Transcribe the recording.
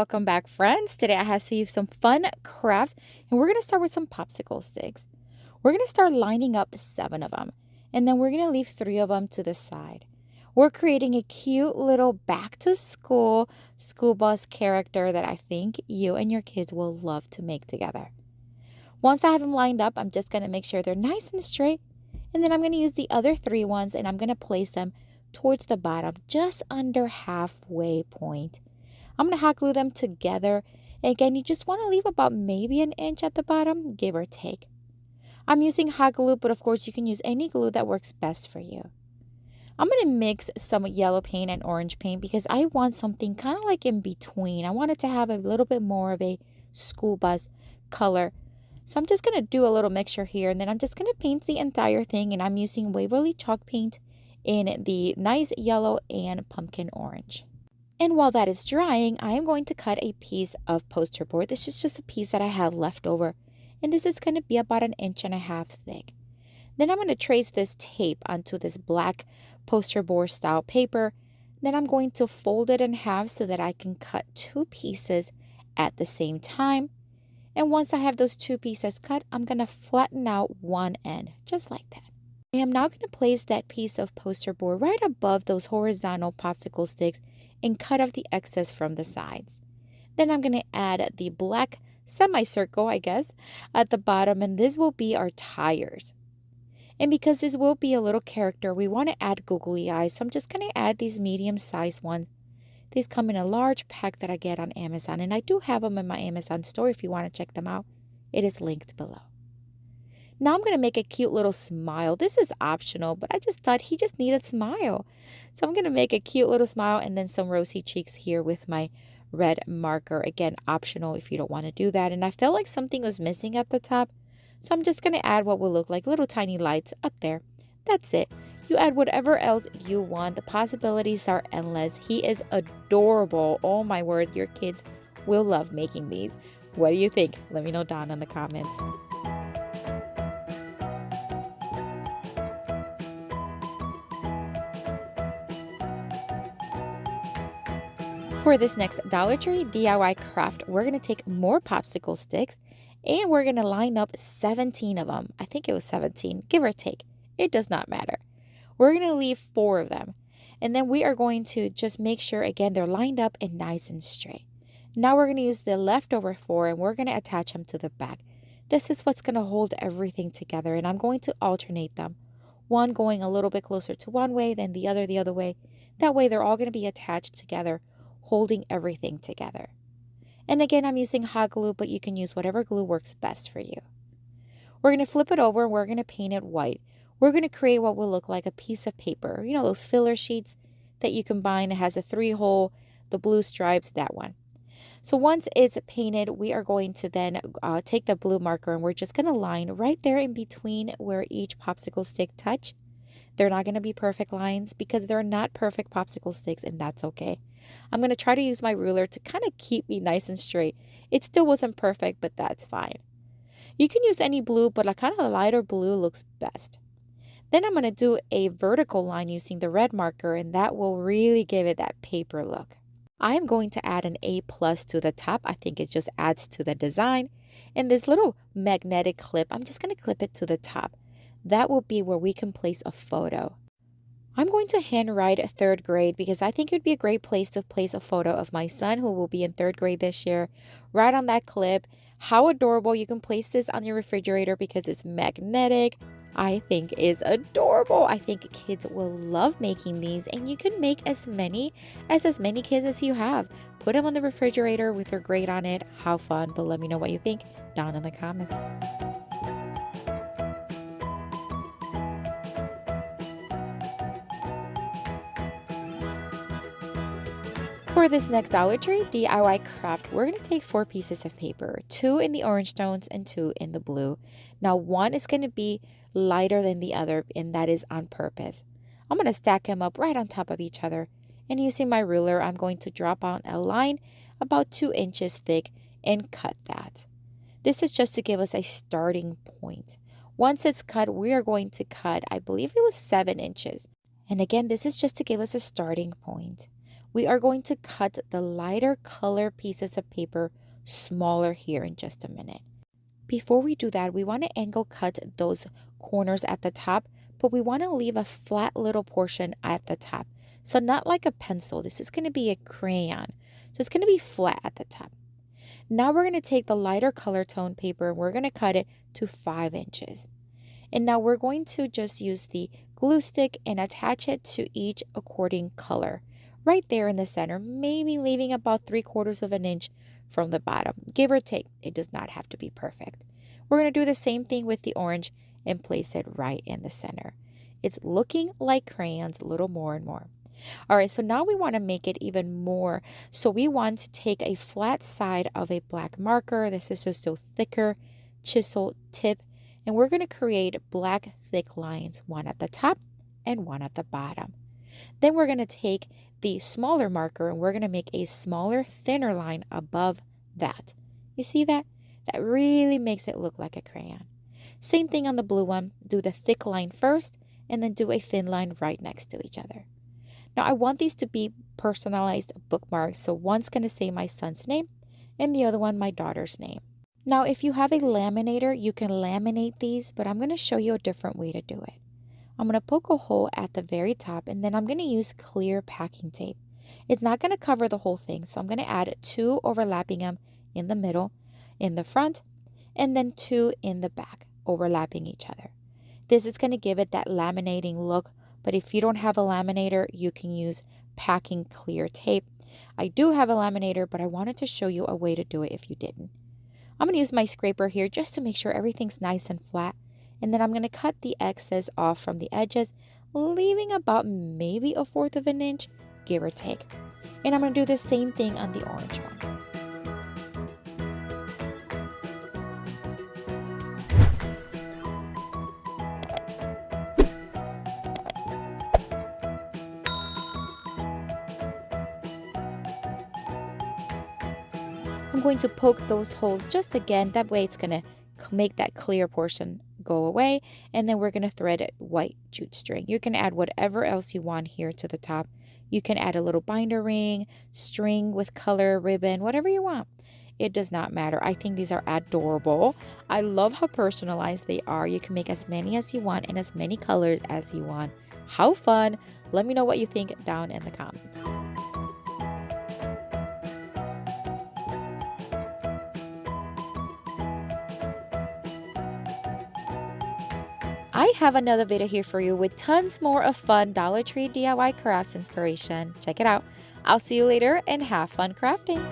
welcome back, friends. Today I have for you some fun crafts, and we're going to start with some popsicle sticks. We're going to start lining up 7 of them, and then we're going to leave 3 of them to the side. We're creating a cute little back-to-school school bus character that I think you and your kids will love to make together. Once I have them lined up, I'm just going to make sure they're nice and straight, and then I'm going to use the other 3 ones, and I'm going to place them towards the bottom, just under halfway point. I'm going to hot glue them together. And again, you just want to leave about maybe an inch at the bottom, give or take. I'm using hot glue, but of course you can use any glue that works best for you. I'm going to mix some yellow paint and orange paint because I want something kind of like in between. I want it to have a little bit more of a school bus color. So I'm just going to do a little mixture here, and then I'm just going to paint the entire thing, and I'm using Waverly chalk paint in the nice yellow and pumpkin orange. And while that is drying, I am going to cut a piece of poster board. This is just a piece that I have left over, and this is going to be about 1.5 inches thick. Then I'm going to trace this tape onto this black poster board style paper. Then I'm going to fold it in half so that I can cut 2 pieces at the same time. And once I have those 2 pieces cut, I'm going to flatten out one end, just like that. I am now going to place that piece of poster board right above those horizontal popsicle sticks and cut off the excess from the sides. Then I'm going to add the black semicircle, I guess, at the bottom, and this will be our tires. And because this will be a little character, we want to add googly eyes, so I'm just going to add these medium-sized ones. These come in a large pack that I get on Amazon, and I do have them in my Amazon store if you want to check them out. It is linked below. Now I'm going to make a cute little smile. This is optional, but I just thought he just needed a smile. So I'm going to make a cute little smile and then some rosy cheeks here with my red marker. Again, optional if you don't want to do that. And I felt like something was missing at the top. So I'm just going to add what will look like little tiny lights up there. That's it. You add whatever else you want. The possibilities are endless. He is adorable. Oh my word, your kids will love making these. What do you think? Let me know down in the comments. For this next Dollar Tree DIY craft, we're going to take more popsicle sticks and we're going to line up 17 of them. I think it was 17, give or take. It does not matter. We're going to leave 4 of them. And then we are going to just make sure, again, they're lined up and nice and straight. Now we're going to use the leftover 4 and we're going to attach them to the back. This is what's going to hold everything together, and I'm going to alternate them. One going a little bit closer to one way, then the other way. That way they're all going to be attached together, holding everything together. And again, I'm using hot glue, but you can use whatever glue works best for you. We're going to flip it over and we're going to paint it white. We're going to create what will look like a piece of paper. You know, those filler sheets that you combine. It has a 3-hole, the blue stripes, that one. So once it's painted, we are going to then take the blue marker and we're just going to line right there in between where each popsicle stick touch. They're not going to be perfect lines because they're not perfect popsicle sticks, and that's okay. I'm going to try to use my ruler to kind of keep me nice and straight. It still wasn't perfect, but that's fine. You can use any blue, but a kind of lighter blue looks best. Then I'm going to do a vertical line using the red marker, and that will really give it that paper look. I am going to add an A+ to the top. I think it just adds to the design. And this little magnetic clip, I'm just going to clip it to the top. That will be where we can place a photo. I'm going to handwrite 3rd grade because I think it would be a great place to place a photo of my son who will be in 3rd grade this year. Right on that clip. How adorable. You can place this on your refrigerator because it's magnetic. I think is adorable. I think kids will love making these, and you can make as many kids as you have. Put them on the refrigerator with your grade on it. How fun. But let me know what you think down in the comments. For this next Dollar Tree DIY craft, we're going to take 4 pieces of paper, 2 in the orange tones and 2 in the blue. Now one is going to be lighter than the other, and that is on purpose. I'm going to stack them up right on top of each other, and using my ruler, I'm going to drop on a line about 2 inches thick and cut that. This is just to give us a starting point. Once it's cut, we are going to cut, I believe it was 7 inches. And again, this is just to give us a starting point. we are going to cut the lighter color pieces of paper smaller here in just a minute. Before we do that, we want to angle cut those corners at the top, but we want to leave a flat little portion at the top. So not like a pencil, this is going to be a crayon. So it's going to be flat at the top. Now we're going to take the lighter color tone paper and we're going to cut it to 5 inches. And now we're going to just use the glue stick and attach it to each according color. Right there in the center, maybe leaving about 3/4 of an inch from the bottom, give or take. It does not have to be perfect. We're going to do the same thing with the orange and place it right in the center. It's looking like crayons a little more and more. All right, so now we want to make it even more. So we want to take a flat side of a black marker. This is just a thicker chisel tip. And we're going to create black thick lines, one at the top and one at the bottom. Then we're going to take the smaller marker and we're going to make a smaller, thinner line above that. You see that? That really makes it look like a crayon. Same thing on the blue one. Do the thick line first and then do a thin line right next to each other. Now I want these to be personalized bookmarks. So one's going to say my son's name and the other one my daughter's name. Now if you have a laminator, you can laminate these, but I'm going to show you a different way to do it. I'm going to poke a hole at the very top and then I'm going to use clear packing tape. It's not going to cover the whole thing, so I'm going to add 2 overlapping them in the middle, in the front, and then 2 in the back, overlapping each other. This is going to give it that laminating look, but if you don't have a laminator, you can use packing clear tape. I do have a laminator, but I wanted to show you a way to do it if you didn't. I'm going to use my scraper here just to make sure everything's nice and flat. And then I'm going to cut the excess off from the edges, leaving about maybe 1/4 of an inch, give or take. And I'm going to do the same thing on the orange one. I'm going to poke those holes just again. That way it's going to make that clear portion go away. And then we're going to thread white jute string. You can add whatever else you want here to the top. You can add a little binder ring, string with color, ribbon, whatever you want. It does not matter. I think these are adorable. I love how personalized they are. You can make as many as you want and as many colors as you want. How fun. Let me know what you think down in the comments. I have another video here for you with tons more of fun Dollar Tree DIY crafts inspiration. Check it out. I'll see you later and have fun crafting.